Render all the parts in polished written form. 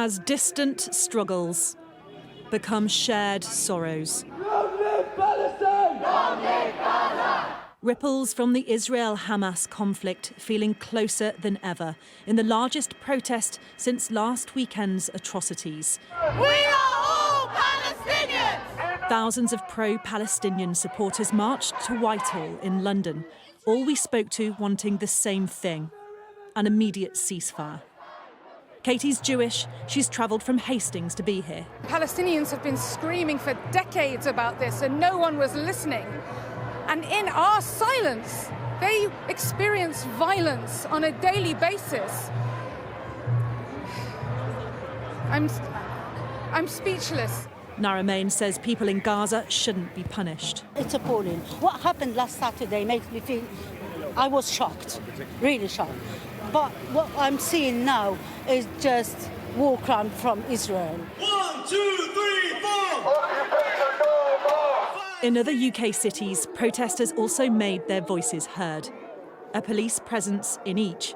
As distant struggles become shared sorrows. Long live Palestine! Long live Gaza! Ripples from the Israel-Hamas conflict feeling closer than ever in the largest protest since last weekend's atrocities. We are all Palestinians! Thousands of pro-Palestinian supporters marched to Whitehall in London, all we spoke to wanting the same thing, an immediate ceasefire. Katie's Jewish. She's travelled from Hastings to be here. Palestinians have been screaming for decades about this and no one was listening. And in our silence, they experience violence on a daily basis. I'm speechless. Nara Main says people in Gaza shouldn't be punished. It's appalling. What happened last Saturday makes me feel I was shocked, really shocked. But what I'm seeing now is just war crime from Israel. 1, 2, 3, 4! In other UK cities, protesters also made their voices heard. A police presence in each.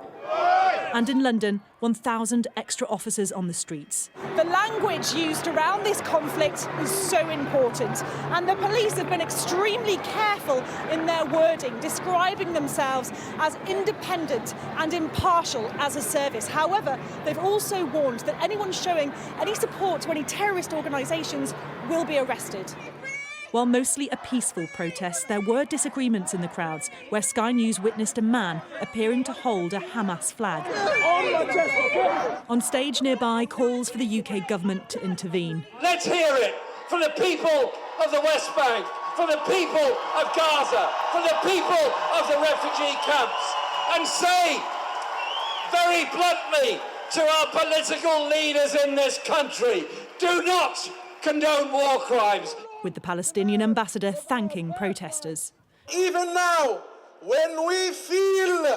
And in London, 1,000 extra officers on the streets. The language used around this conflict is so important, and the police have been extremely careful in their wording, describing themselves as independent and impartial as a service. However, they've also warned that anyone showing any support to any terrorist organisations will be arrested. While mostly a peaceful protest, there were disagreements in the crowds, where Sky News witnessed a man appearing to hold a Hamas flag. On stage nearby, calls for the UK government to intervene. Let's hear it from the people of the West Bank, from the people of Gaza, from the people of the refugee camps, and say very bluntly to our political leaders in this country, do not condone war crimes. With the Palestinian ambassador thanking protesters. Even now, when we feel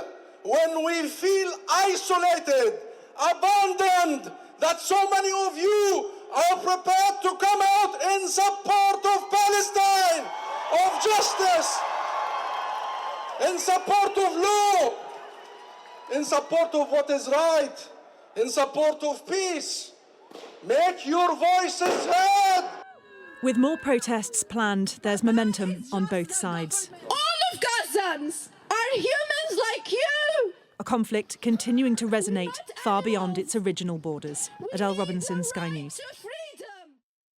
isolated, abandoned, that so many of you are prepared to come out in support of Palestine, of justice, in support of law, in support of what is right, in support of peace. Make your voices heard. With more protests planned, there's momentum on both sides. All of Gazans are humans like you! A conflict continuing to resonate far beyond its original borders. Adele Robinson, Sky News.